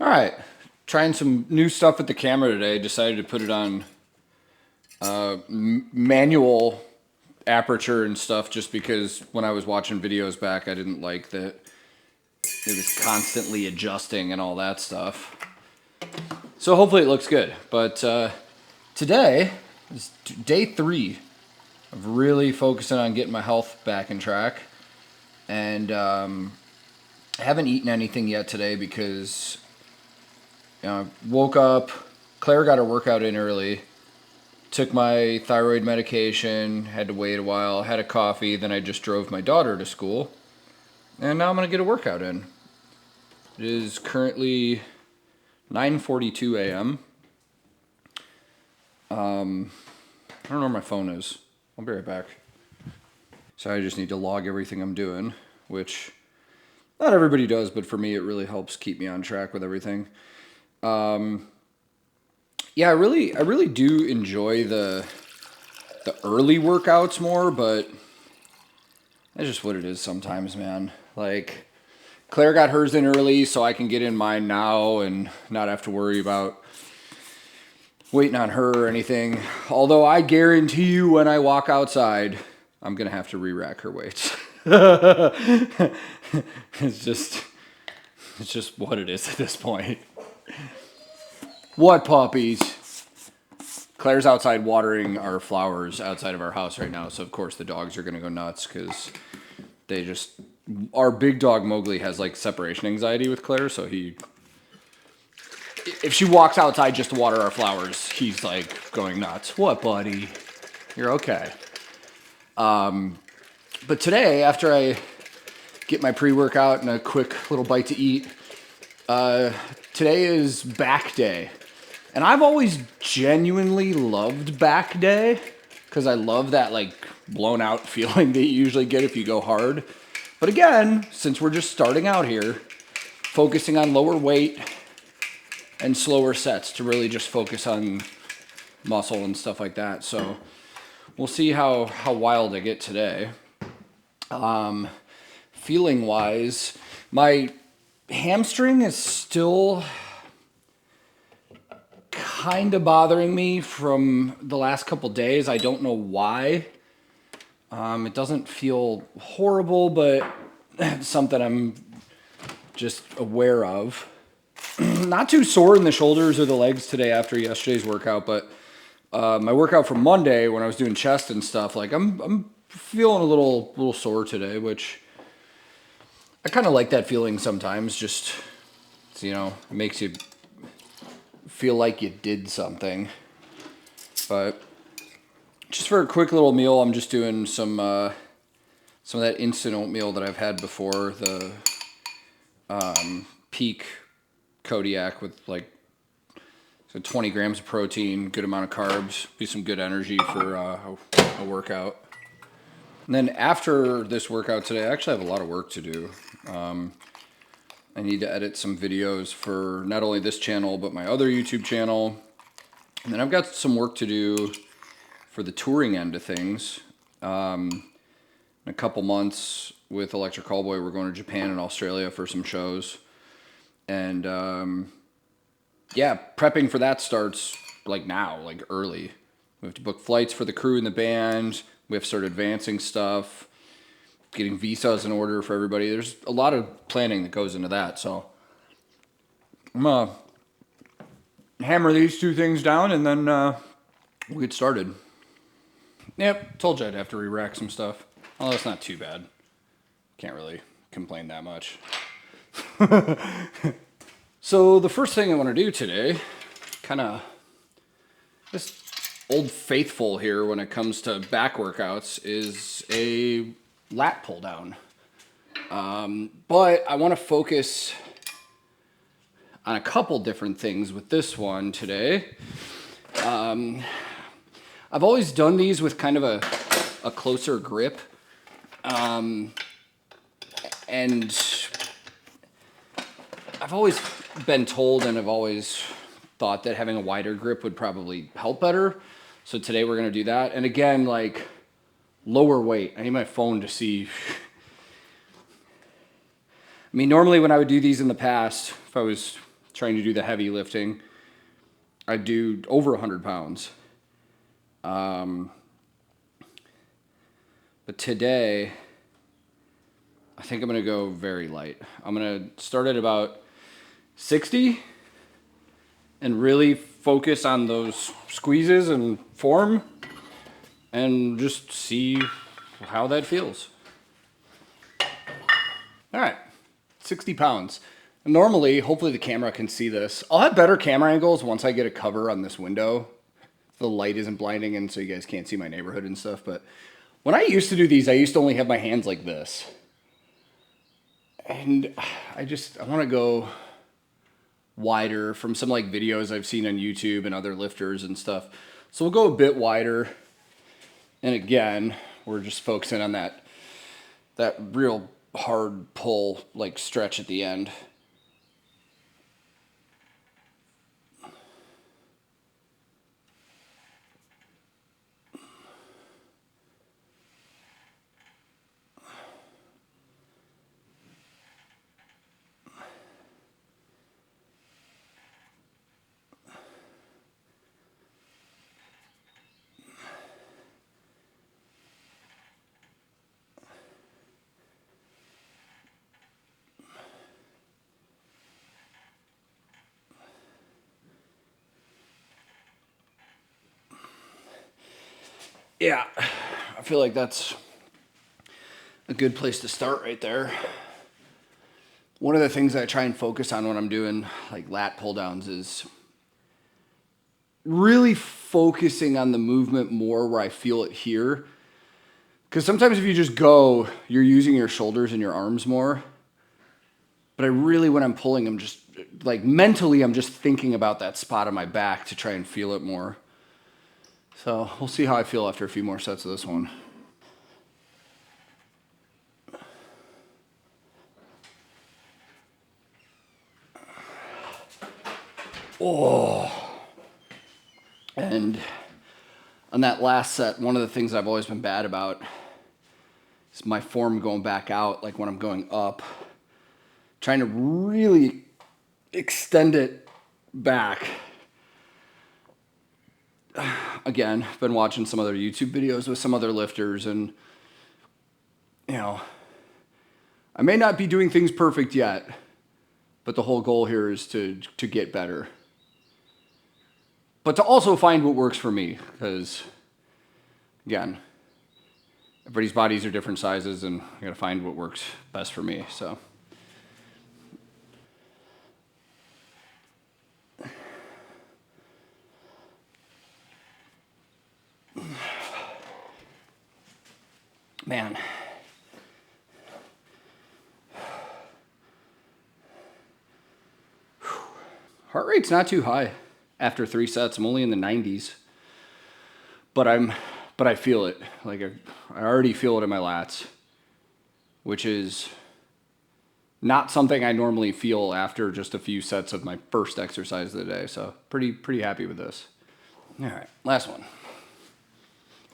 All right, trying some new stuff with the camera today. Decided to put it on manual aperture and stuff just because when I was watching videos back, I didn't like that it was constantly adjusting and all that stuff. So hopefully it looks good. But today is day 3 of really focusing on getting my health back in track. And I haven't eaten anything yet today because woke up, Claire got her workout in early, took my thyroid medication, had to wait a while, had a coffee, then I just drove my daughter to school, and now I'm going to get a workout in. It is currently 9:42 a.m. I don't know where my phone is. I'll be right back. So I just need to log everything I'm doing, which not everybody does, but for me it really helps keep me on track with everything. Yeah, I really do enjoy the early workouts more, but that's just what it is sometimes, man. Like, Claire got hers in early, so I can get in mine now and not have to worry about waiting on her or anything. Although I guarantee you when I walk outside, I'm going to have to re-rack her weights. It's just what it is at this point. What puppies? Claire's outside watering our flowers outside of our house right now, so of course the dogs are going to go nuts because they just... Our big dog Mowgli has like separation anxiety with Claire, so if she walks outside just to water our flowers, he's like going nuts. What, buddy? You're okay. But today, after I get my pre-workout and a quick little bite to eat, today is back day. And I've always genuinely loved back day because I love that like blown out feeling that you usually get if you go hard. But again, since we're just starting out here, focusing on lower weight and slower sets to really just focus on muscle and stuff like that. So we'll see how wild I get today. Feeling wise, my hamstring is still kind of bothering me from the last couple days. I don't know why. It doesn't feel horrible, but it's something I'm just aware of. Not too sore in the shoulders or the legs today after yesterday's workout, but my workout from Monday when I was doing chest and stuff, like I'm feeling a little sore today, which I kind of like that feeling sometimes. Just, it makes you feel like you did something. But just for a quick little meal, I'm just doing some of that instant oatmeal that I've had before, the Peak Kodiak with like 20 grams of protein, good amount of carbs, be some good energy for a workout. And then after this workout today, I actually have a lot of work to do. I need to edit some videos for not only this channel, but my other YouTube channel. And then I've got some work to do for the touring end of things. In a couple months with Electric Callboy, we're going to Japan and Australia for some shows. And prepping for that starts like now, like early. We have to book flights for the crew and the band. We have to start advancing stuff, getting visas in order for everybody. There's a lot of planning that goes into that. So I'm going to hammer these 2 things down and then we'll get started. Yep, told you I'd have to re-rack some stuff. Oh, that's not too bad. Can't really complain that much. So the first thing I want to do today, kind of just old faithful here when it comes to back workouts, is a lat pull down. But I want to focus on a couple different things with this one today. I've always done these with kind of a closer grip. And I've always been told and I've always thought that having a wider grip would probably help better. So today we're going to do that. And again, like lower weight. I need my phone to see. I mean, normally when I would do these in the past, if I was trying to do the heavy lifting, I do over 100 pounds. But today, I think I'm going to go very light. I'm going to start at about 60 and really focus on those squeezes and form and just see how that feels. All right, 60 pounds. Normally, hopefully the camera can see this. I'll have better camera angles once I get a cover on this window. The light isn't blinding and so you guys can't see my neighborhood and stuff. But when I used to do these, I used to only have my hands like this. And I want to go wider from some like videos I've seen on YouTube and other lifters and stuff. So we'll go a bit wider. And again, we're just focusing on that real hard pull, like stretch at the end. Yeah, I feel like that's a good place to start right there. One of the things that I try and focus on when I'm doing like lat pull downs is really focusing on the movement more where I feel it here. Because sometimes if you just go, you're using your shoulders and your arms more. But I really, when I'm pulling, I'm just like mentally, I'm just thinking about that spot on my back to try and feel it more. So we'll see how I feel after a few more sets of this one. Oh. And on that last set, one of the things I've always been bad about is my form going back out, like when I'm going up, trying to really extend it back. Again, I've been watching some other YouTube videos with some other lifters, and you know, I may not be doing things perfect yet, but the whole goal here is to get better. But to also find what works for me, because again, everybody's bodies are different sizes, and I gotta find what works best for me. So. Man. Heart rate's not too high after 3 sets. I'm only in the 90s. But I feel it. Like I already feel it in my lats, which is not something I normally feel after just a few sets of my first exercise of the day. So pretty happy with this. All right, last one.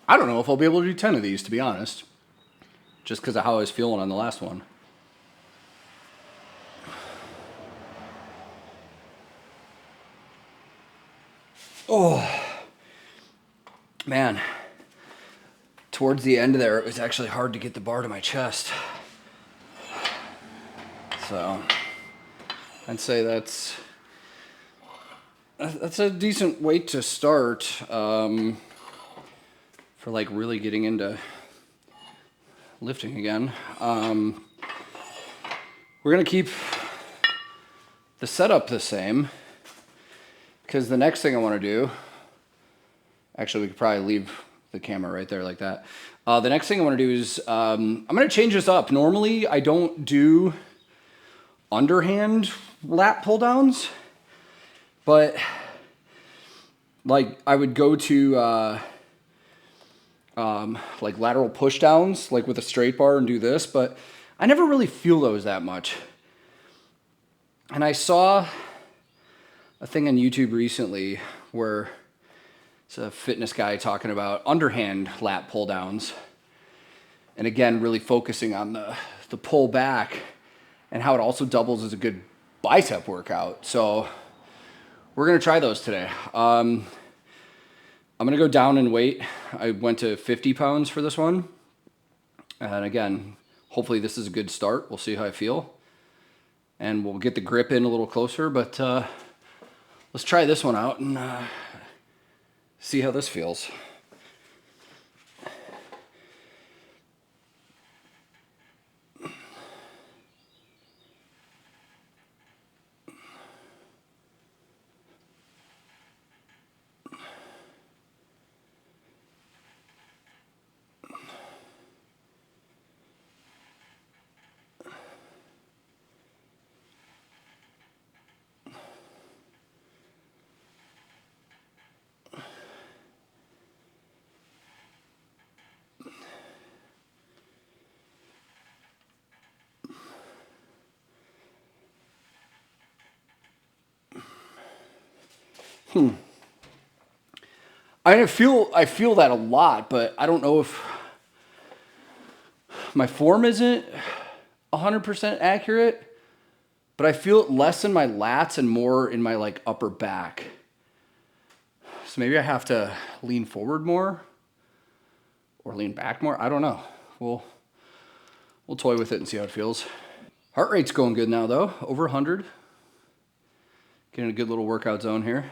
I don't know if I'll be able to do 10 of these, to be honest. Just because of how I was feeling on the last one. Oh, man. Towards the end there, it was actually hard to get the bar to my chest. So, I'd say that's a decent weight to start for like really getting into lifting again. We're gonna keep the setup the same because the next thing I want to do, actually we could probably leave the camera right there like that. The next thing I want to do is I'm gonna change this up. Normally I don't do underhand lat pull downs, but like I would go to like lateral push downs, like with a straight bar and do this, but I never really feel those that much. And I saw a thing on YouTube recently where it's a fitness guy talking about underhand lat pull downs. And again, really focusing on the pull back and how it also doubles as a good bicep workout. So we're going to try those today. I'm going to go down in weight. I went to 50 pounds for this one. And again, hopefully this is a good start. We'll see how I feel. And we'll get the grip in a little closer, but let's try this one out and see how this feels. I feel that a lot, but I don't know if my form isn't 100% accurate, but I feel it less in my lats and more in my like upper back. So maybe I have to lean forward more or lean back more. I don't know. We'll toy with it and see how it feels. Heart rate's going good now though, over 100. Getting a good little workout zone here.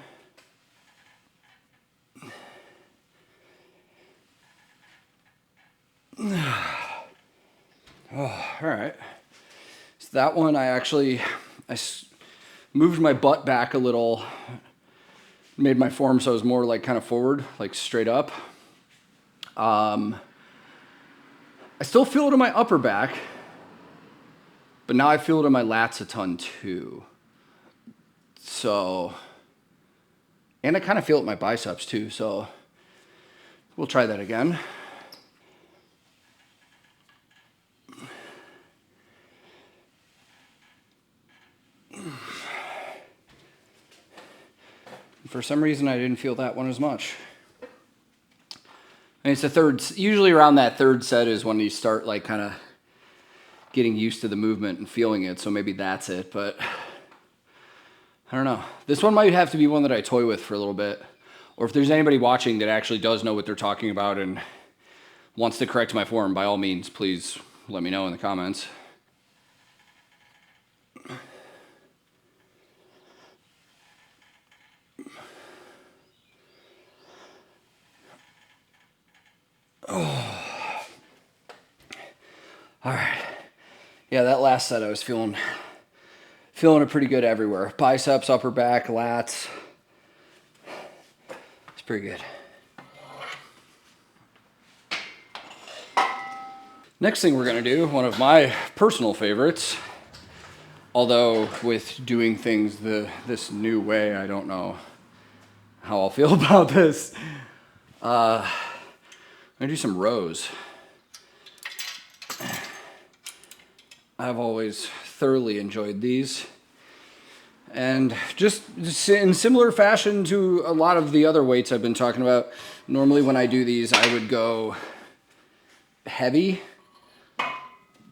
Oh, all right. So that one I moved my butt back a little, made my form so it was more like kind of forward, like straight up. I still feel it in my upper back, but now I feel it in my lats a ton too. So, and I kind of feel it in my biceps too, so we'll try that again. For some reason, I didn't feel that one as much. And it's the third, usually around that third set is when you start like kind of getting used to the movement and feeling it. So maybe that's it, but I don't know. This one might have to be one that I toy with for a little bit. Or if there's anybody watching that actually does know what they're talking about and wants to correct my form, by all means, please let me know in the comments. Oh. All right. Yeah, that last set I was feeling it pretty good everywhere. Biceps, upper back, lats. It's pretty good. Next thing we're gonna do, one of my personal favorites, although with doing things this new way, I don't know how I'll feel about this. I'm gonna do some rows. I've always thoroughly enjoyed these. And just in similar fashion to a lot of the other weights I've been talking about, normally when I do these, I would go heavy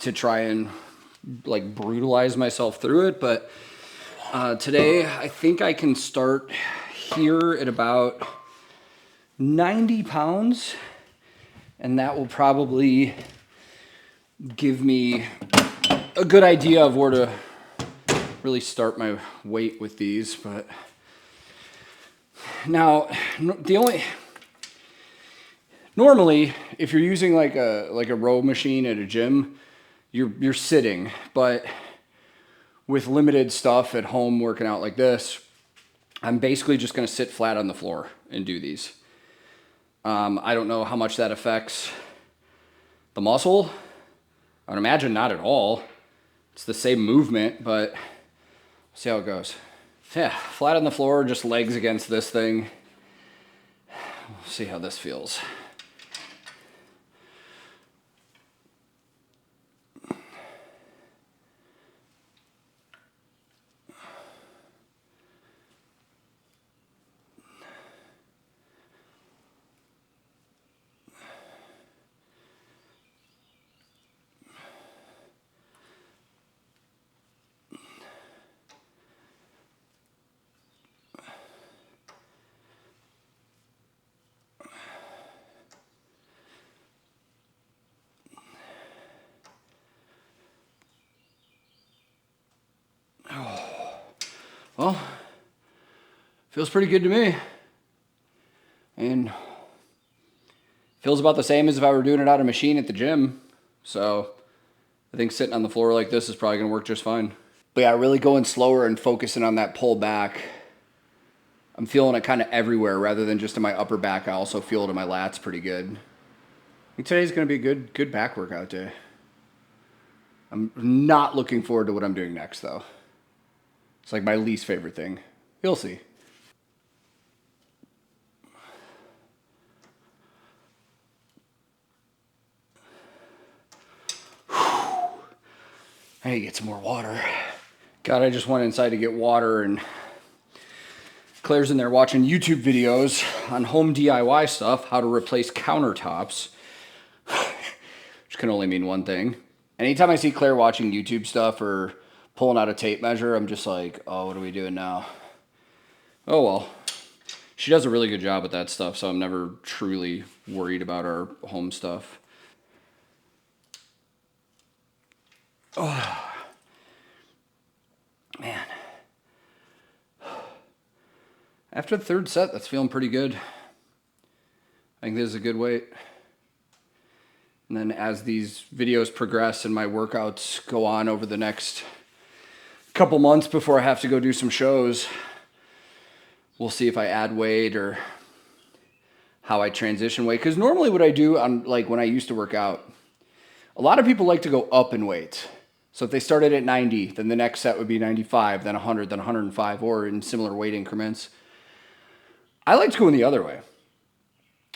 to try and like brutalize myself through it. But today, I think I can start here at about 90 pounds. And that will probably give me a good idea of where to really start my weight with these. But now normally if you're using like a row machine at a gym, you're sitting, but with limited stuff at home working out like this, I'm basically just going to sit flat on the floor and do these. I don't know how much that affects the muscle. I would imagine not at all. It's the same movement, but see how it goes. Yeah, flat on the floor, just legs against this thing. We'll see how this feels. Well, feels pretty good to me. And feels about the same as if I were doing it out of machine at the gym. So I think sitting on the floor like this is probably going to work just fine. But yeah, really going slower and focusing on that pull back. I'm feeling it kind of everywhere rather than just in my upper back. I also feel it in my lats pretty good. I think today's going to be a good back workout day. I'm not looking forward to what I'm doing next, though. It's like my least favorite thing. You'll see. I need to get some more water. God, I just went inside to get water, and Claire's in there watching YouTube videos on home DIY stuff, how to replace countertops, which can only mean one thing. Anytime I see Claire watching YouTube stuff or pulling out a tape measure, I'm just like, oh, what are we doing now? Oh, well. She does a really good job with that stuff, so I'm never truly worried about our home stuff. Oh, man. After the third set, that's feeling pretty good. I think this is a good weight. And then as these videos progress and my workouts go on over the next couple months before I have to go do some shows, we'll see if I add weight or how I transition weight. Because normally what I do on, like, when I used to work out, a lot of people like to go up in weight. So if they started at 90, then the next set would be 95, then 100, then 105, or in similar weight increments. I like to go in the other way.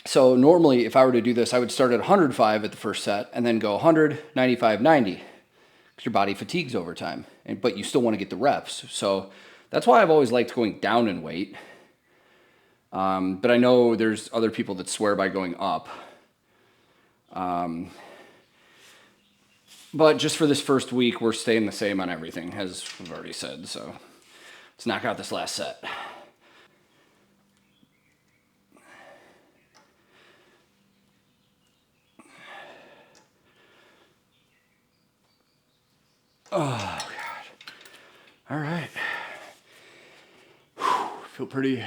So normally if I were to do this, I would start at 105 at the first set and then go 100, 95, 90. Because your body fatigues over time, but you still want to get the reps. So that's why I've always liked going down in weight. But I know there's other people that swear by going up. But just for this first week, we're staying the same on everything, as we've already said. So let's knock out this last set. Oh, God. All right. Whew, feel pretty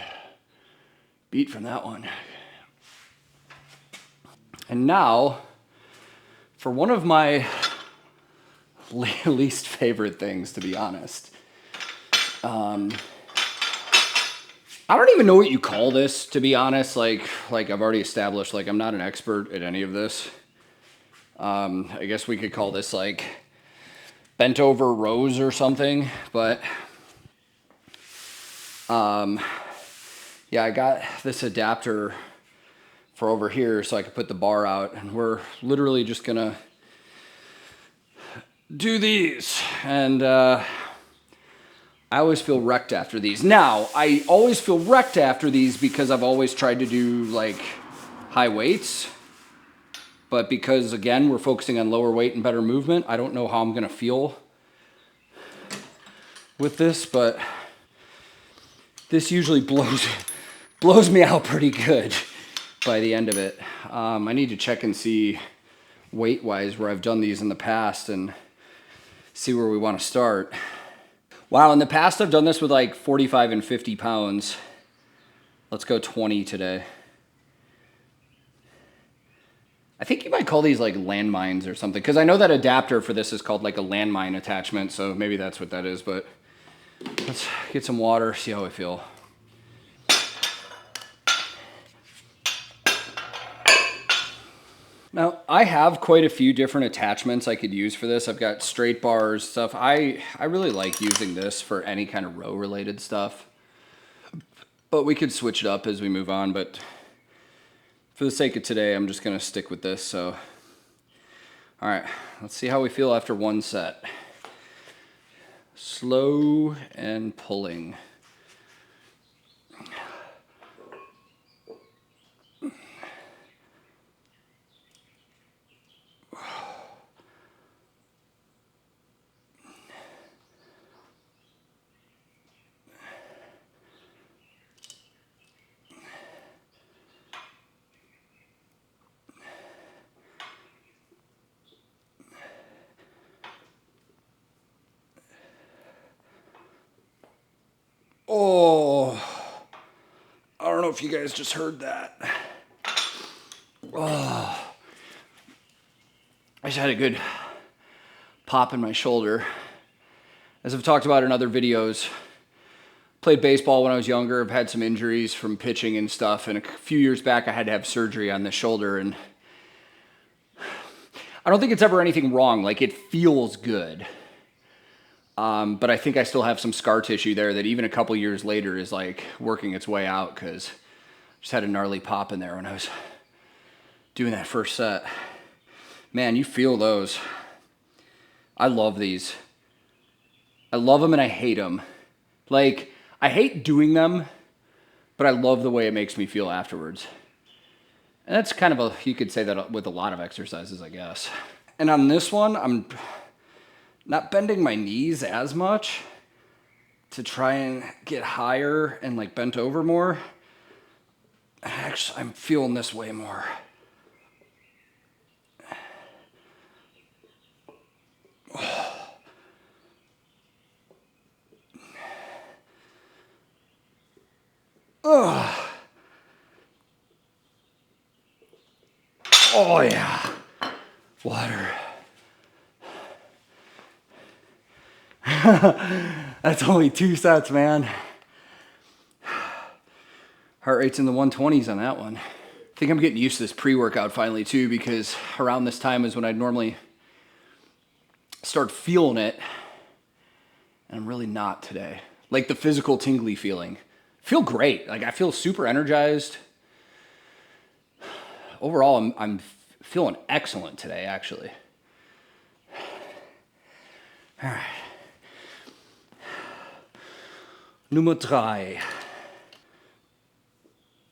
beat from that one. And now, for one of my least favorite things, to be honest. I don't even know what you call this, to be honest. Like I've already established, like, I'm not an expert at any of this. I guess we could call this like bent over rows or something, but yeah, I got this adapter for over here so I could put the bar out, and we're literally just gonna do these. And I always feel wrecked after these. Now, I always feel wrecked after these because I've always tried to do like high weights. But because, again, we're focusing on lower weight and better movement, I don't know how I'm going to feel with this, but this usually blows me out pretty good by the end of it. I need to check and see weight-wise where I've done these in the past and see where we want to start. Wow, in the past I've done this with like 45 and 50 pounds. Let's go 20 today. I think you might call these like landmines or something, because I know that adapter for this is called like a landmine attachment, so maybe that's what that is, but let's get some water, see how I feel. Now, I have quite a few different attachments I could use for this. I've got straight bars, stuff. I really like using this for any kind of row-related stuff, but we could switch it up as we move on, but for the sake of today, I'm just going to stick with this. So, all right, let's see how we feel after one set. Slow and pulling. Oh, I don't know if you guys just heard that. Oh, I just had a good pop in my shoulder. As I've talked about in other videos, played baseball when I was younger. I've had some injuries from pitching and stuff. And a few years back, I had to have surgery on the shoulder. And I don't think it's ever anything wrong. Like, it feels good. But I think I still have some scar tissue there that even a couple years later is like working its way out, because I just had a gnarly pop in there when I was doing that first set. Man, you feel those. I love these. I love them and I hate them. Like, I hate doing them, but I love the way it makes me feel afterwards. And that's kind of you could say that with a lot of exercises, I guess. And on this one, I'm not bending my knees as much to try and get higher and like bent over more. Actually, I'm feeling this way more. Oh. Oh yeah. Water. That's only 2 sets, man. Heart rate's in the 120s on that one. I think I'm getting used to this pre-workout finally too, because around this time is when I'd normally start feeling it, and I'm really not today. Like the physical tingly feeling. I feel great. Like I feel super energized. Overall, I'm feeling excellent today, actually. All right. Nummer 3.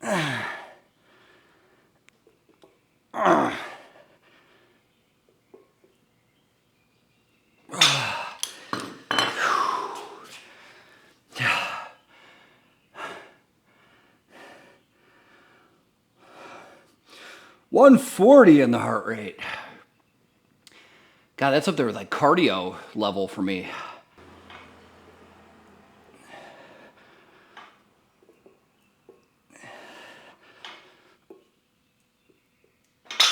Yeah. 140 in the heart rate. God, that's up there with like cardio level for me.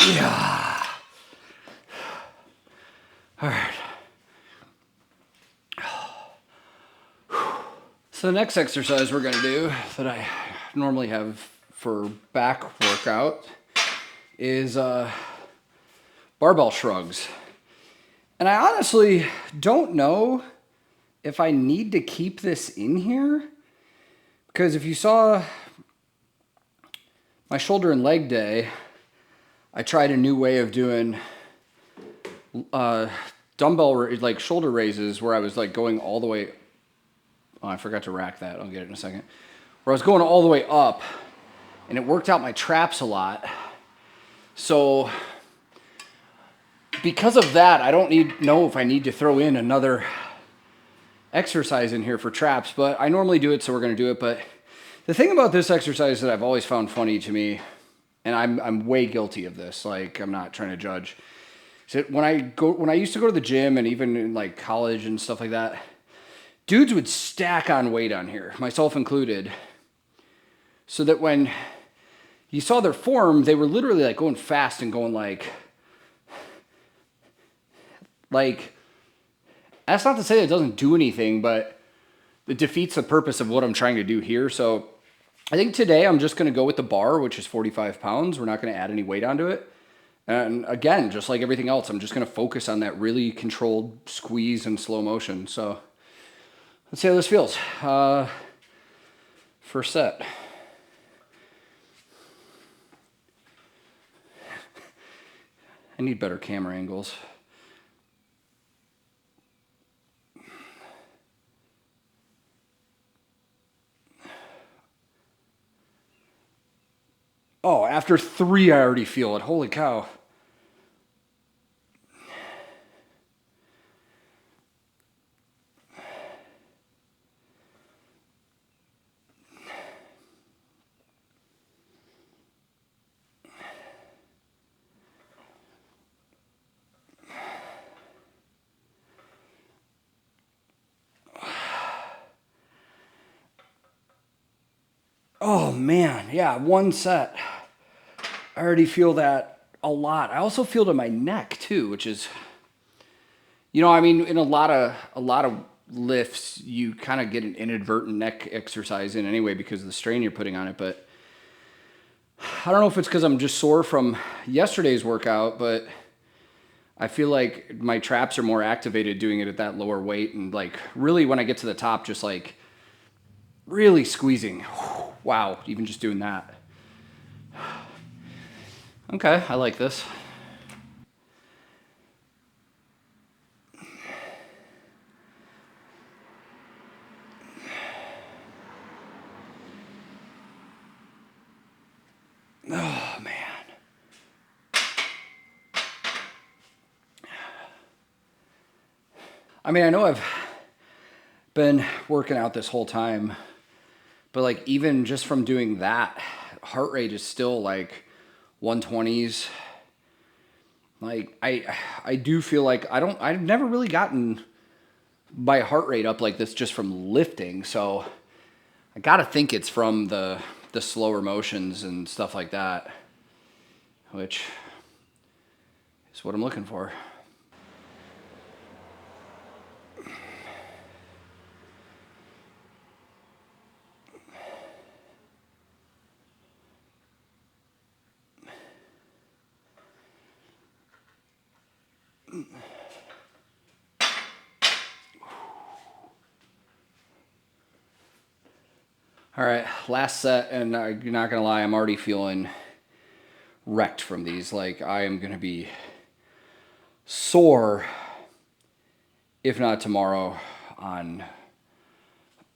Yeah. All right. So the next exercise we're going to do that I normally have for back workout is barbell shrugs. And I honestly don't know if I need to keep this in here, because if you saw my shoulder and leg day, I tried a new way of doing dumbbell, like shoulder raises, where I was like going all the way. Oh, I forgot to rack that. I'll get it in a second. Where I was going all the way up, and it worked out my traps a lot. So because of that, I don't know if I need to throw in another exercise in here for traps, but I normally do it, so we're going to do it. But the thing about this exercise that I've always found funny to me, and I'm way guilty of this, like I'm not trying to judge, is that when I used to go to the gym, and even in like college and stuff like that, dudes would stack on weight on here, myself included, so that when you saw their form, they were literally like going fast and going like, that's not to say that it doesn't do anything, but it defeats the purpose of what I'm trying to do here. So I think today I'm just going to go with the bar, which is 45 pounds. We're not going to add any weight onto it. And again, just like everything else, I'm just going to focus on that really controlled squeeze and slow motion. So let's see how this feels. First set. I need better camera angles. Oh, after 3, I already feel it. Holy cow. Oh man, yeah, one set. I already feel that a lot. I also feel it in my neck too, which is, you know, I mean, in a lot of lifts, you kind of get an inadvertent neck exercise in anyway because of the strain you're putting on it. But I don't know if it's because I'm just sore from yesterday's workout, but I feel like my traps are more activated doing it at that lower weight, and like really when I get to the top, just like really squeezing. Wow, even just doing that. Okay, I like this. Oh man. I mean, I know I've been working out this whole time, but like even just from doing that, heart rate is still like 120s. Like I do feel like I've never really gotten my heart rate up like this just from lifting. So I gotta think it's from the slower motions and stuff like that, which is what I'm looking for. All right, last set, and you're not gonna lie, I'm already feeling wrecked from these. Like I am gonna be sore, if not tomorrow, on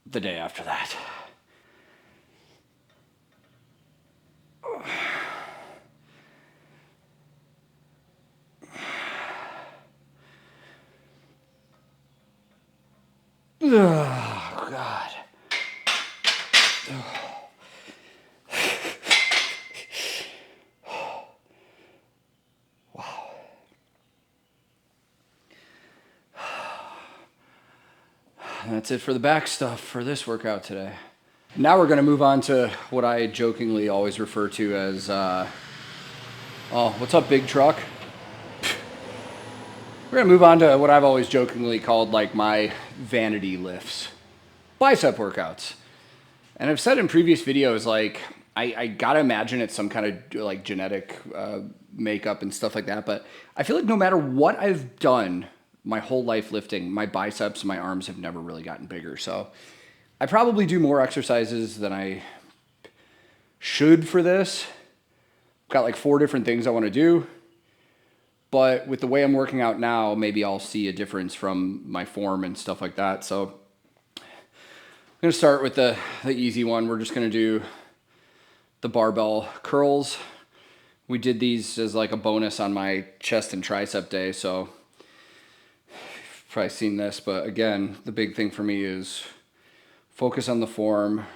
the day after that. Oh God. Wow. That's it for the back stuff for this workout today. Now we're going to move on to what I jokingly always refer to as, oh, what's up, big truck? We're going to move on to what I've always jokingly called like my vanity lifts, bicep workouts. And I've said in previous videos, like, I gotta imagine it's some kind of like genetic makeup and stuff like that. But I feel like no matter what I've done my whole life lifting, my biceps and my arms have never really gotten bigger. So I probably do more exercises than I should for this. Got like 4 different things I want to do. But with the way I'm working out now, maybe I'll see a difference from my form and stuff like that. So I'm going to start with the easy one. We're just going to do the barbell curls. We did these as like a bonus on my chest and tricep day. So you've probably seen this. But again, the big thing for me is focus on the form,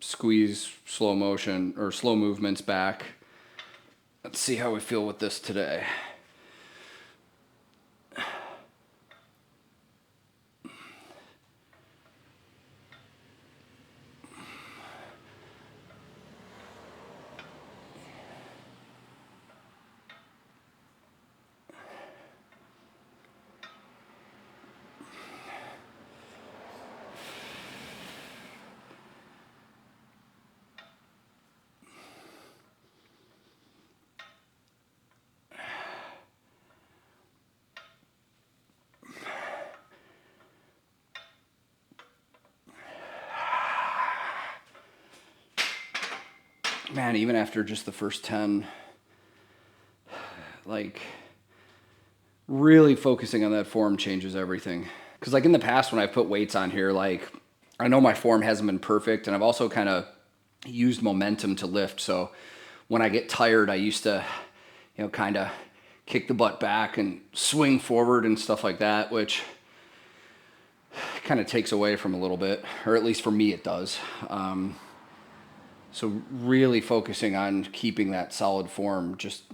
squeeze slow motion or slow movements back. Let's see how we feel with this today. Man, even after just the first 10, like really focusing on that form changes everything. Because like in the past when I put weights on here, like I know my form hasn't been perfect, and I've also kind of used momentum to lift. So when I get tired, I used to, you know, kind of kick the butt back and swing forward and stuff like that, which kind of takes away from a little bit, or at least for me it does. So really focusing on keeping that solid form just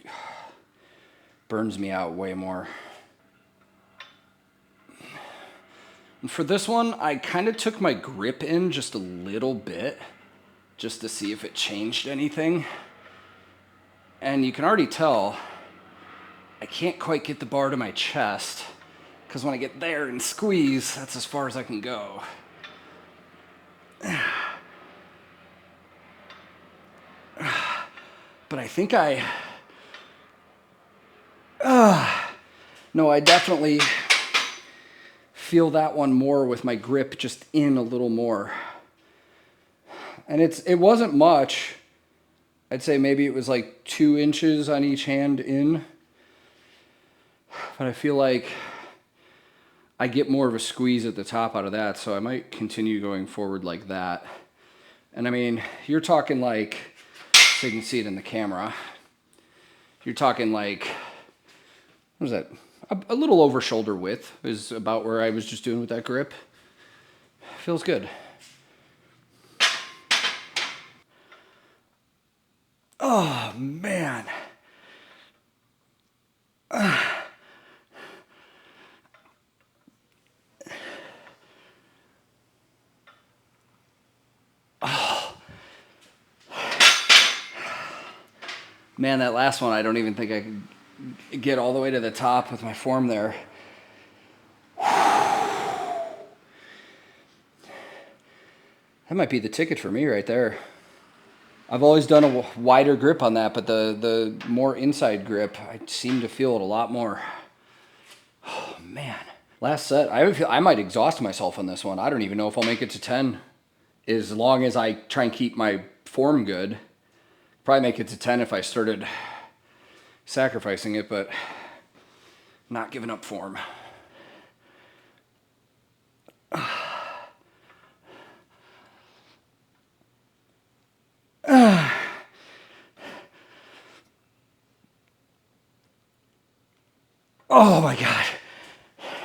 burns me out way more. And for this one, I kind of took my grip in just a little bit, just to see if it changed anything. And you can already tell I can't quite get the bar to my chest, because when I get there and squeeze, that's as far as I can go. But I think no, I definitely feel that one more with my grip just in a little more. And it wasn't much. I'd say maybe it was like 2 inches on each hand in. But I feel like I get more of a squeeze at the top out of that, so I might continue going forward like that. And I mean, you're talking like, so you can see it in the camera, you're talking like, what is that? A little over shoulder width is about where I was just doing with that grip. Feels good. Oh, man. Man, that last one, I don't even think I could get all the way to the top with my form there. That might be the ticket for me right there. I've always done a wider grip on that, but the more inside grip, I seem to feel it a lot more. Oh, man. Last set, I might exhaust myself on this one. I don't even know if I'll make it to 10. As long as I try and keep my form good. Probably make it to 10 if I started sacrificing it, but not giving up form. Oh my God.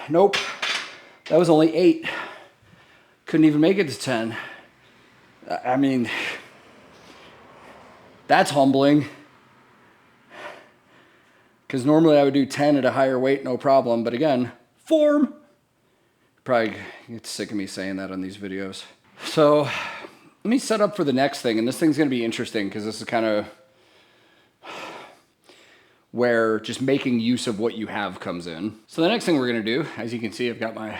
Nope. That was only 8. Couldn't even make it to 10. I mean, that's humbling. Because normally I would do 10 at a higher weight, no problem. But again, form. Probably get sick of me saying that on these videos. So let me set up for the next thing. And this thing's going to be interesting because this is kind of where just making use of what you have comes in. So the next thing we're going to do, as you can see, I've got my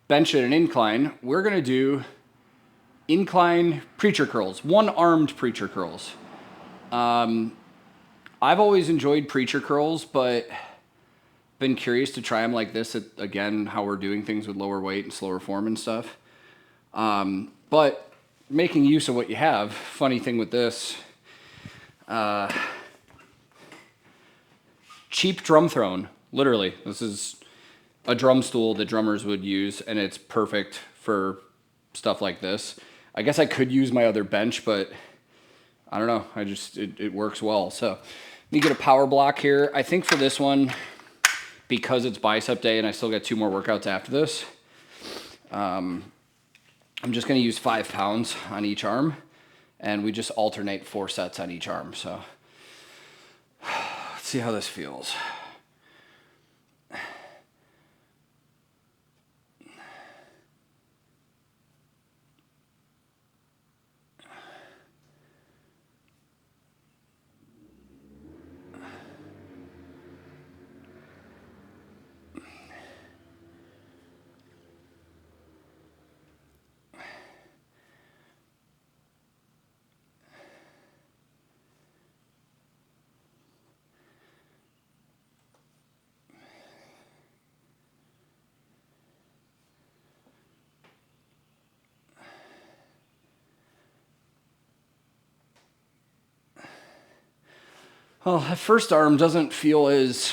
bench at an incline. We're going to do incline preacher curls, one-armed preacher curls. I've always enjoyed preacher curls, but been curious to try them like this at, again, how we're doing things with lower weight and slower form and stuff. But making use of what you have, funny thing with this, cheap drum throne, literally. This is a drum stool that drummers would use, and it's perfect for stuff like this. I guess I could use my other bench, but I don't know. It works well. So let me get a power block here. I think for this one, because it's bicep day and I still got 2 more workouts after this, I'm just going to use 5 pounds on each arm, and we just alternate 4 sets on each arm. So let's see how this feels. Well, that first arm doesn't feel as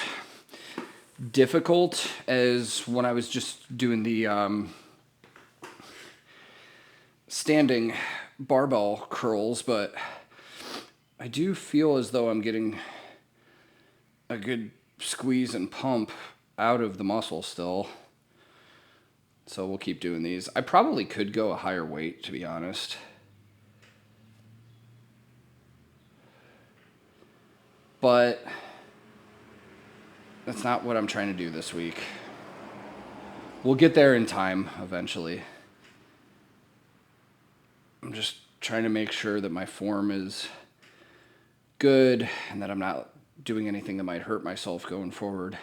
difficult as when I was just doing the standing barbell curls, but I do feel as though I'm getting a good squeeze and pump out of the muscle still. So we'll keep doing these. I probably could go a higher weight, to be honest. But that's not what I'm trying to do this week. We'll get there in time eventually. I'm just trying to make sure that my form is good and that I'm not doing anything that might hurt myself going forward.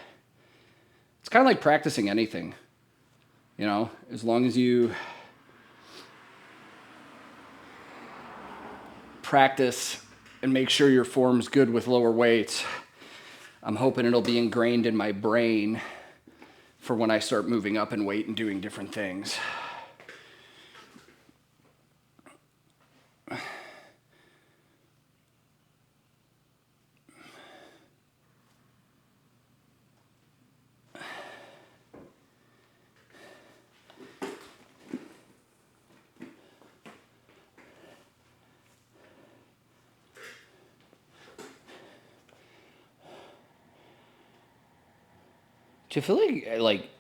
It's kind of like practicing anything, you know, as long as you practice and make sure your form's good with lower weights, I'm hoping it'll be ingrained in my brain for when I start moving up in weight and doing different things. Do you feel like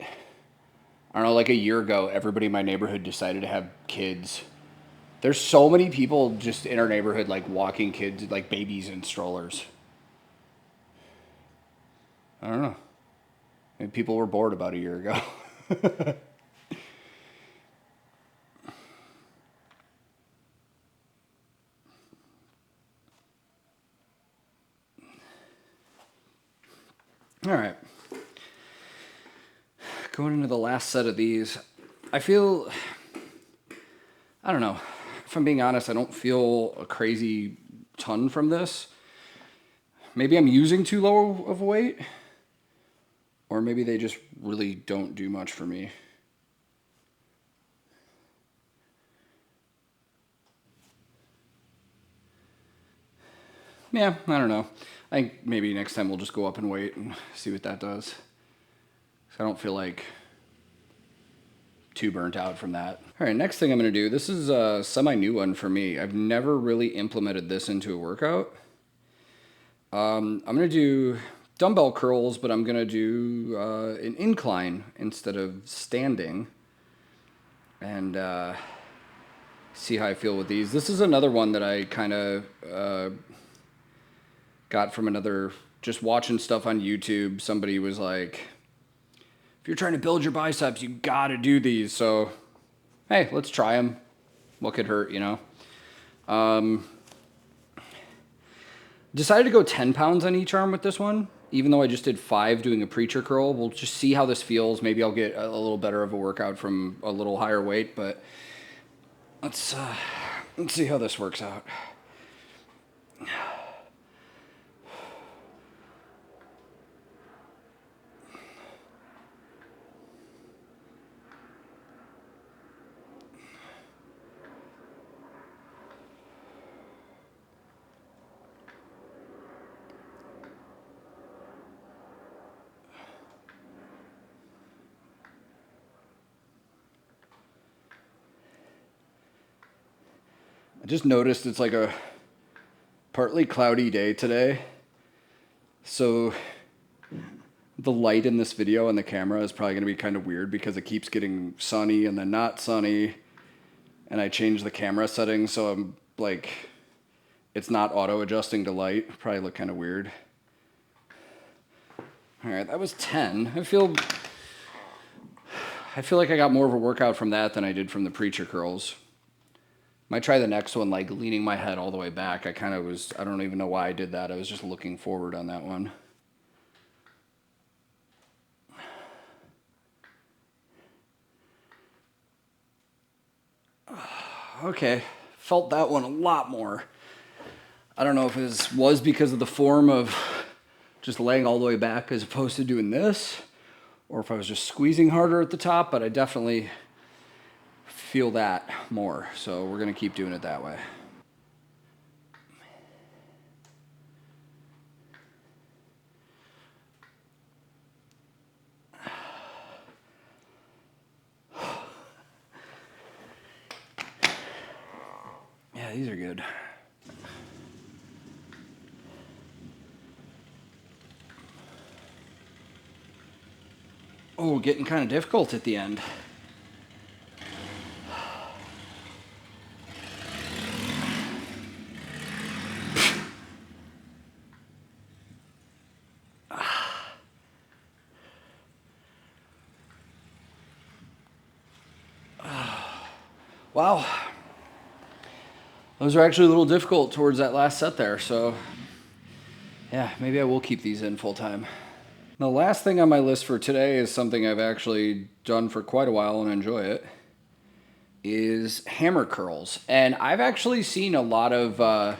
I don't know, like a year ago, everybody in my neighborhood decided to have kids? There's so many people just in our neighborhood, like walking kids, like babies in strollers. I don't know. Maybe people were bored about a year ago. All right. Going into the last set of these, I feel, I don't know. If I'm being honest, I don't feel a crazy ton from this. Maybe I'm using too low of a weight, or maybe they just really don't do much for me. Yeah, I don't know. I think maybe next time we'll just go up and weight and see what that does. I don't feel like too burnt out from that. All right, next thing I'm going to do, this is a semi-new one for me. I've never really implemented this into a workout. I'm going to do dumbbell curls, but I'm going to do an incline instead of standing. And see how I feel with these. This is another one that I kind of got from another, just watching stuff on YouTube. Somebody was like, if you're trying to build your biceps, you got to do these. So, hey, let's try them. What could hurt, you know? Decided to go 10 pounds on each arm with this one, even though I just did 5 doing a preacher curl. We'll just see how this feels. Maybe I'll get a little better of a workout from a little higher weight, but let's see how this works out. I just noticed it's like a partly cloudy day today. So the light in this video and the camera is probably going to be kind of weird because it keeps getting sunny and then not sunny. And I changed the camera settings so I'm like, it's not auto adjusting to light. Probably look kind of weird. All right, that was 10. I feel like I got more of a workout from that than I did from the preacher curls. Might try the next one, like leaning my head all the way back. I don't even know why I did that. I was just looking forward on that one. Okay, felt that one a lot more. I don't know if it was because of the form of just laying all the way back as opposed to doing this, or if I was just squeezing harder at the top, but I definitely feel that more. So we're going to keep doing it that way. Yeah, these are good. Oh, getting kind of difficult at the end. Wow. Those are actually a little difficult towards that last set there, so yeah, maybe I will keep these in full time. The last thing on my list for today is something I've actually done for quite a while and enjoy it, is hammer curls. And I've actually seen a lot of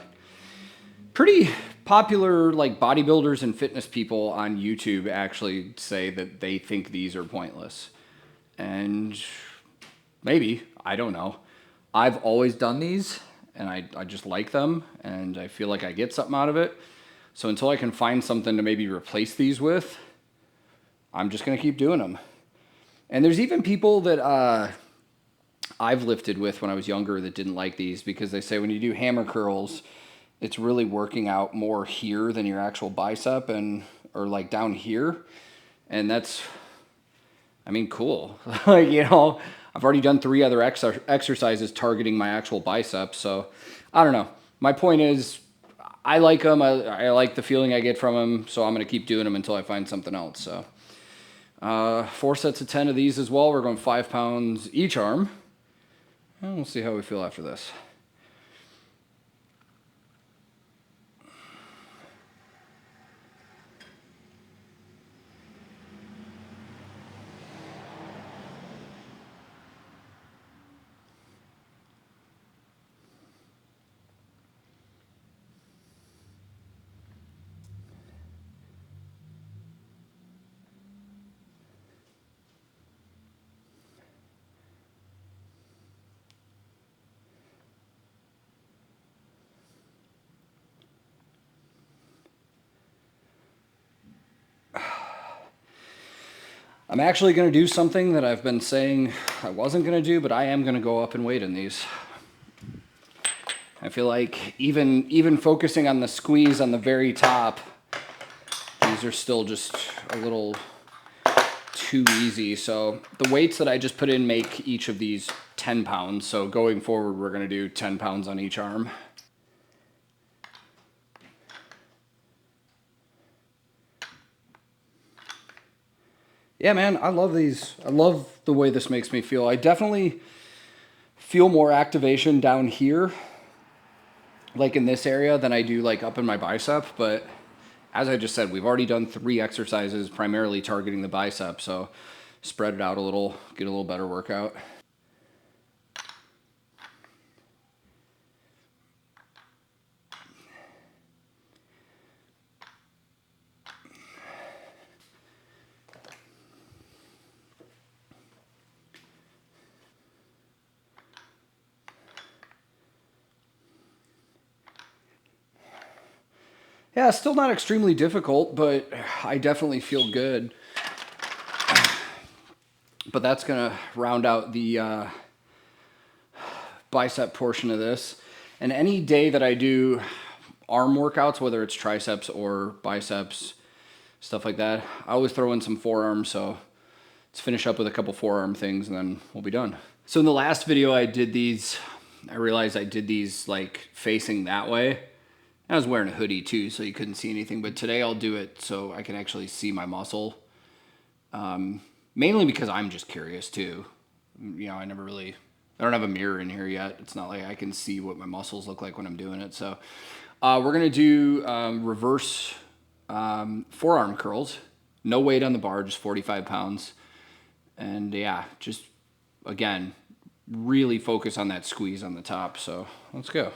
pretty popular like bodybuilders and fitness people on YouTube actually say that they think these are pointless. And maybe, I don't know. I've always done these and I just like them and I feel like I get something out of it. So until I can find something to maybe replace these with, I'm just going to keep doing them. And there's even people that I've lifted with when I was younger that didn't like these because they say when you do hammer curls, it's really working out more here than your actual bicep or like down here. And that's, I mean, cool. Like, you know, I've already done 3 other exercises targeting my actual biceps. So I don't know. My point is I like them. I like the feeling I get from them. So I'm going to keep doing them until I find something else. So 4 sets of 10 of these as well. We're going 5 pounds each arm. And we'll see how we feel after this. I'm actually going to do something that I've been saying I wasn't going to do, but I am going to go up in weight in these. I feel like even focusing on the squeeze on the very top, these are still just a little too easy. So the weights that I just put in make each of these 10 pounds. So going forward, we're going to do 10 pounds on each arm. Yeah, man, I love these. I love the way this makes me feel. I definitely feel more activation down here, like in this area, than I do like up in my bicep. But as I just said, we've already done 3 exercises primarily targeting the bicep. So spread it out a little, get a little better workout. Yeah, still not extremely difficult, but I definitely feel good. But that's going to round out the bicep portion of this. And any day that I do arm workouts, whether it's triceps or biceps, stuff like that, I always throw in some forearms. So let's finish up with a couple forearm things and then we'll be done. So in the last video I did these, I realized I did these like facing that way. I was wearing a hoodie too, so you couldn't see anything. But today I'll do it so I can actually see my muscle. Mainly because I'm just curious too. You know, I don't have a mirror in here yet. It's not like I can see what my muscles look like when I'm doing it. So we're going to do reverse forearm curls. No weight on the bar, just 45 pounds. And yeah, just, again, really focus on that squeeze on the top. So let's go.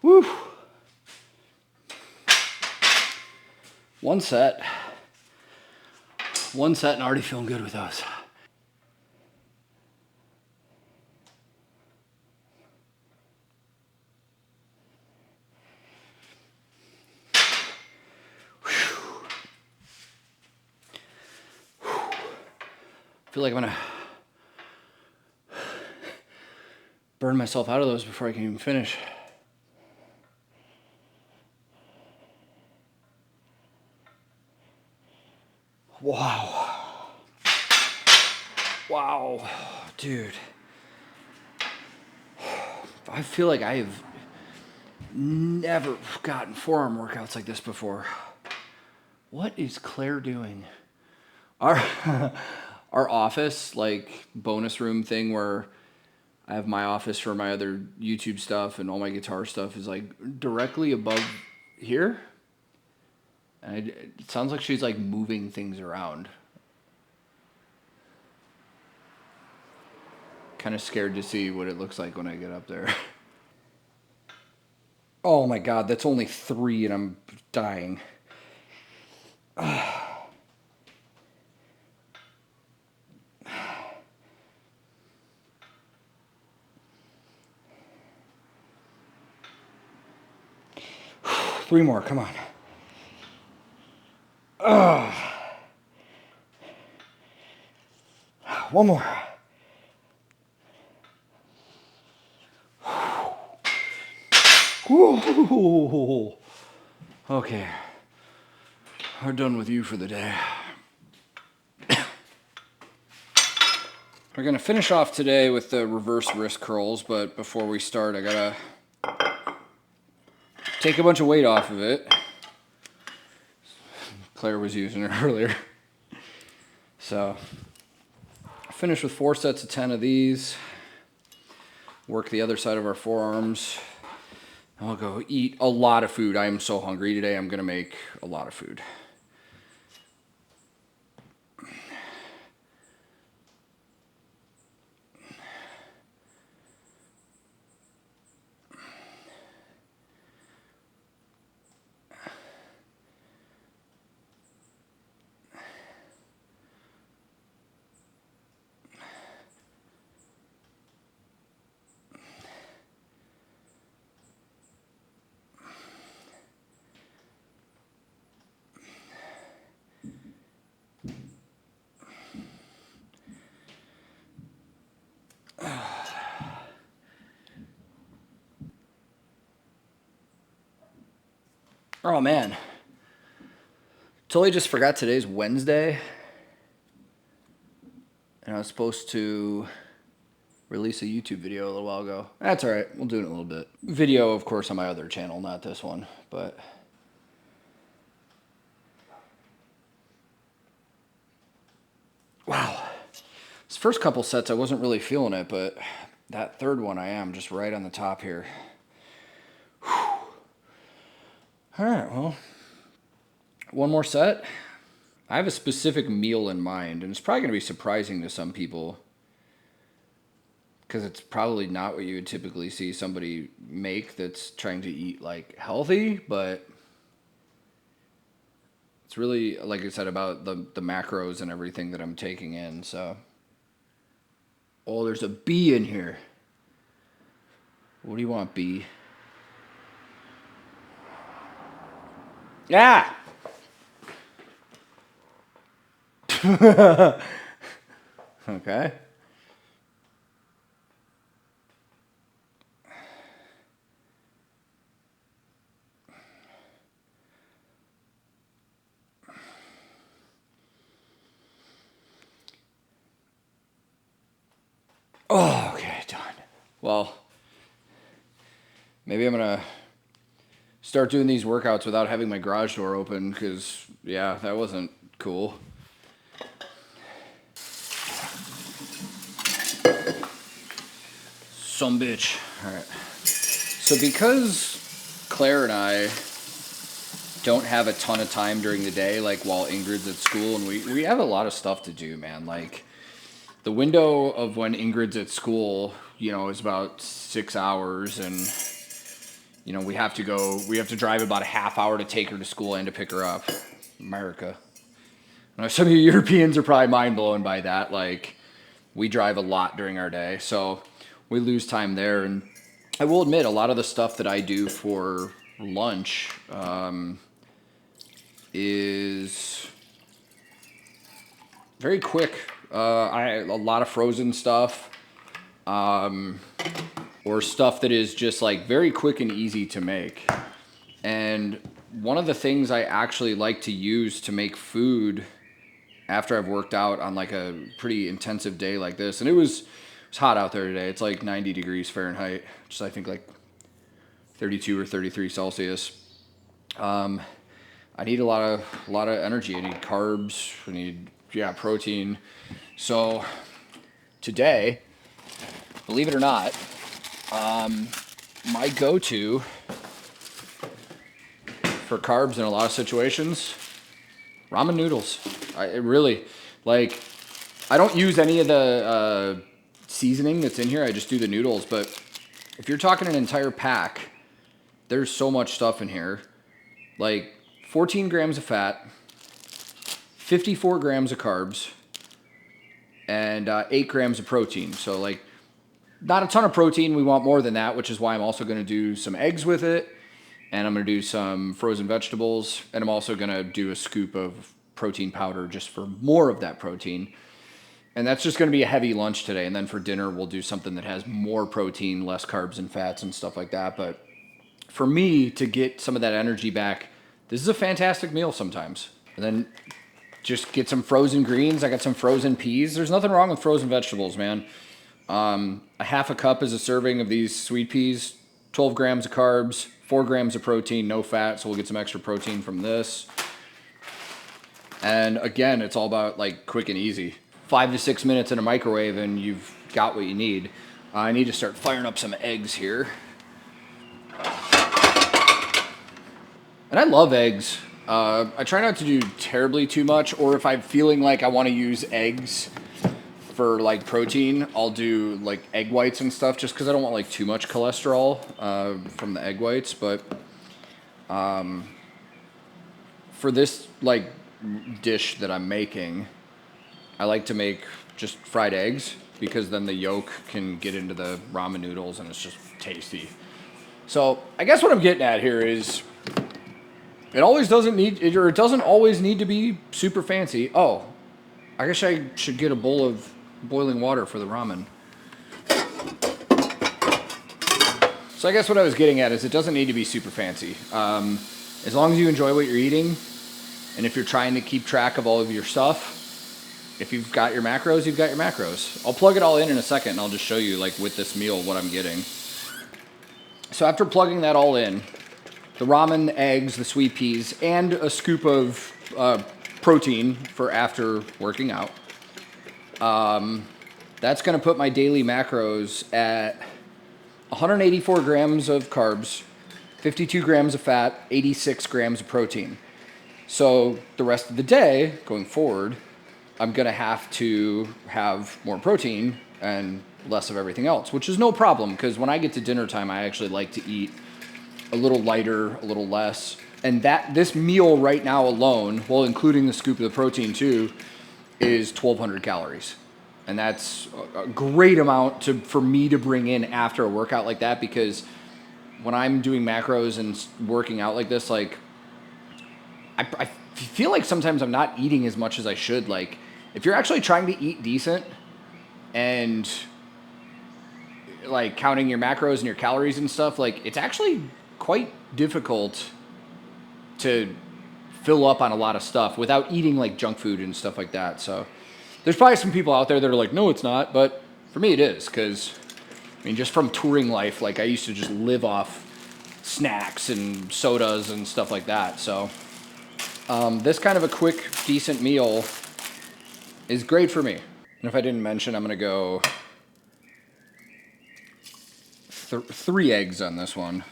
Woo! One set and already feeling good with those. I feel like I'm gonna burn myself out of those before I can even finish. Wow. Wow, dude. I feel like I have never gotten forearm workouts like this before. What is Claire doing? Our our office, like bonus room thing where I have my office for my other YouTube stuff and all my guitar stuff is like directly above here. And it sounds like she's like moving things around. Kind of scared to see what it looks like when I get up there. Oh my God, that's only 3 and I'm dying. 3 more, come on. One more. Woo. Okay, we're done with you for the day. We're gonna finish off today with the reverse wrist curls, but before we start, I gotta take a bunch of weight off of it. Claire was using it earlier. So, finish with 4 sets of 10 of these. Work the other side of our forearms. I'll go eat a lot of food. I am so hungry today. I'm gonna make a lot of food. Oh man, totally just forgot today's Wednesday. And I was supposed to release a YouTube video a little while ago. That's all right, we'll do it in a little bit. Video, of course, on my other channel, not this one, but... Wow. This first couple sets, I wasn't really feeling it, but that third one I am, just right on the top here. Whew. All right, well, one more set. I have a specific meal in mind, and it's probably going to be surprising to some people because it's probably not what you would typically see somebody make that's trying to eat like healthy, but it's really, like I said, about the macros and everything that I'm taking in, so. Oh, there's a bee in here. What do you want, bee? Yeah! Okay. Oh, okay, done. Well, maybe I'm gonna start doing these workouts without having my garage door open, because, yeah, that wasn't cool. Some bitch. All right. So because Claire and I don't have a ton of time during the day, like while Ingrid's at school, and we have a lot of stuff to do, man. Like the window of when Ingrid's at school, you know, is about 6 hours, and you know, we have to drive about a half hour to take her to school and to pick her up. America. I know some of you Europeans are probably mind blown by that. Like, we drive a lot during our day, so we lose time there. And I will admit, a lot of the stuff that I do for lunch is very quick A lot of frozen stuff, or stuff that is just like very quick and easy to make. And one of the things I actually like to use to make food after I've worked out on like a pretty intensive day like this, and it's hot out there today. It's like 90 degrees Fahrenheit, which is I think like 32 or 33 Celsius. I need a lot of energy. I need carbs. I need protein. So today, believe it or not, my go-to for carbs in a lot of situations, ramen noodles. I don't use any of the seasoning that's in here. I just do the noodles. But if you're talking an entire pack, there's so much stuff in here. Like 14 grams of fat, 54 grams of carbs, and 8 grams of protein. So like not a ton of protein. We want more than that, which is why I'm also going to do some eggs with it. And I'm going to do some frozen vegetables. And I'm also going to do a scoop of protein powder just for more of that protein. And that's just going to be a heavy lunch today. And then for dinner, we'll do something that has more protein, less carbs and fats and stuff like that. But for me to get some of that energy back, this is a fantastic meal sometimes. And then just get some frozen greens. I got some frozen peas. There's nothing wrong with frozen vegetables, man. A half a cup is a serving of these sweet peas, 12 grams of carbs, 4 grams of protein, no fat. So we'll get some extra protein from this. And again, it's all about like quick and easy. 5 to 6 minutes in a microwave and you've got what you need. I need to start firing up some eggs here. And I love eggs. I try not to do terribly too much, or if I'm feeling like I want to use eggs for like protein, I'll do like egg whites and stuff just because I don't want like too much cholesterol from the egg whites. But for this like dish that I'm making, I like to make just fried eggs because then the yolk can get into the ramen noodles and it's just tasty. So I guess what I'm getting at here is it doesn't always need to be super fancy. Oh, I guess I should get a bowl of boiling water for the ramen. So I guess what I was getting at is it doesn't need to be super fancy. As long as you enjoy what you're eating, and if you're trying to keep track of all of your stuff, if you've got your macros, you've got your macros. I'll plug it all in a second, and I'll just show you like with this meal what I'm getting. So after plugging that all in, the ramen, the eggs, the sweet peas, and a scoop of protein for after working out. That's going to put my daily macros at 184 grams of carbs, 52 grams of fat, 86 grams of protein. So the rest of the day, going forward, I'm going to have more protein and less of everything else, which is no problem because when I get to dinner time, I actually like to eat a little lighter, a little less. And this meal right now alone, well, including the scoop of the protein too, is 1,200 calories. And that's a great amount for me to bring in after a workout like that, because when I'm doing macros and working out like this, like I feel like sometimes I'm not eating as much as I should. Like if you're actually trying to eat decent and like counting your macros and your calories and stuff, like it's actually quite difficult to fill up on a lot of stuff without eating like junk food and stuff like that. So there's probably some people out there that are like, no, it's not. But for me, it is, because I mean, just from touring life, like I used to just live off snacks and sodas and stuff like that. So this kind of a quick, decent meal is great for me. And if I didn't mention, I'm going to go 3 eggs on this one.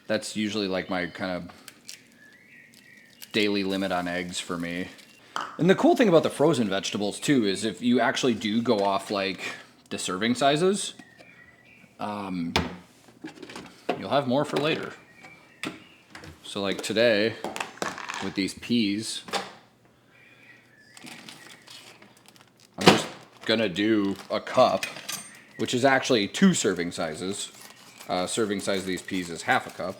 That's usually like my kind of daily limit on eggs for me. And the cool thing about the frozen vegetables too is if you actually do go off like the serving sizes, you'll have more for later. So like today with these peas, I'm just gonna do a cup, which is actually 2 serving sizes. Serving size of these peas is half a cup.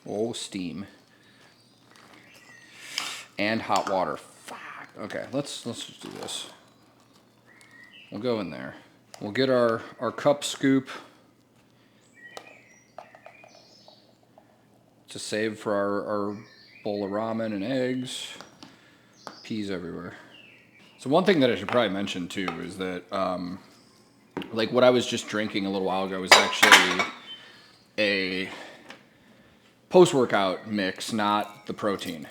Oh, steam. And hot water. Okay, let's just do this. We'll go in there. We'll get our cup scoop to save for our bowl of ramen and eggs. Peas everywhere. So one thing that I should probably mention too is that like what I was just drinking a little while ago was actually a post-workout mix, not the protein.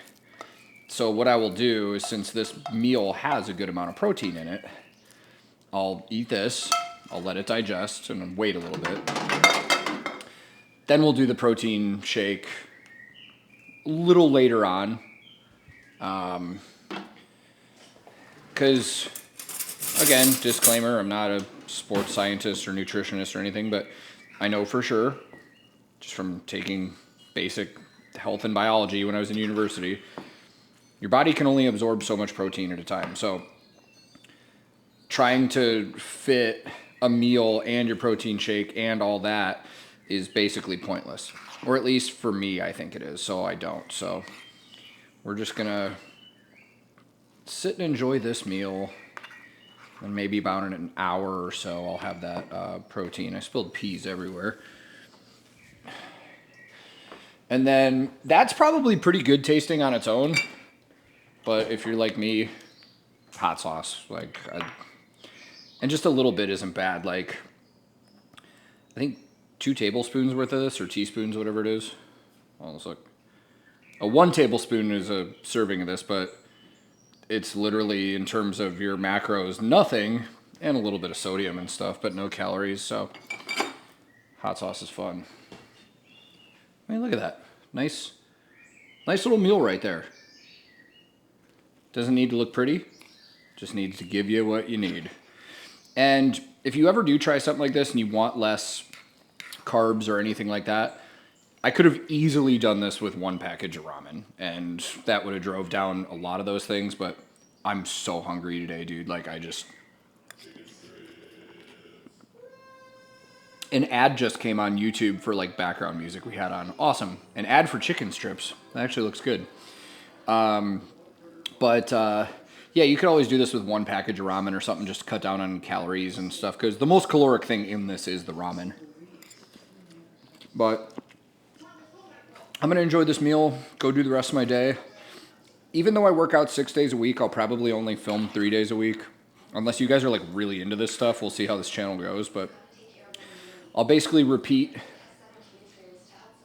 So what I will do is, since this meal has a good amount of protein in it, I'll eat this, I'll let it digest and wait a little bit. Then we'll do the protein shake a little later on. Because, again, disclaimer, I'm not a sports scientist or nutritionist or anything, but I know for sure, just from taking basic health and biology when I was in university, your body can only absorb so much protein at a time. So trying to fit a meal and your protein shake and all that is basically pointless. Or at least for me, I think it is. So I don't. So we're just going to sit and enjoy this meal. And maybe about in an hour or so, I'll have that protein. I spilled peas everywhere. And then that's probably pretty good tasting on its own. But if you're like me, hot sauce, like, and just a little bit isn't bad. Like, I think 2 tablespoons worth of this, or teaspoons, whatever it is. Oh, let's look. 1 tablespoon is a serving of this, but it's literally, in terms of your macros, nothing, and a little bit of sodium and stuff, but no calories. So hot sauce is fun. I mean, look at that. Nice little meal right there. Doesn't need to look pretty, just needs to give you what you need. And if you ever do try something like this and you want less carbs or anything like that, I could have easily done this with 1 package of ramen, and that would have drove down a lot of those things, but I'm so hungry today, dude. Like, an ad just came on YouTube for, like, background music we had on. Awesome. An ad for chicken strips. That actually looks good. But yeah, you could always do this with 1 package of ramen or something just to cut down on calories and stuff, because the most caloric thing in this is the ramen. But I'm going to enjoy this meal, go do the rest of my day. Even though I work out 6 days a week, I'll probably only film 3 days a week. Unless you guys are like really into this stuff, we'll see how this channel goes. But I'll basically repeat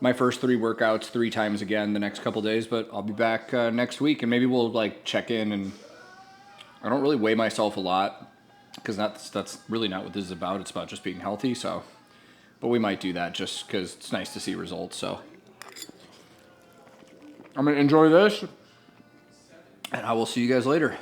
my first 3 workouts 3 times again the next couple days, but I'll be back next week, and maybe we'll like check in. And I don't really weigh myself a lot, because that's really not what this is about. It's about just being healthy. So, but we might do that just because it's nice to see results. So I'm gonna enjoy this, and I will see you guys later.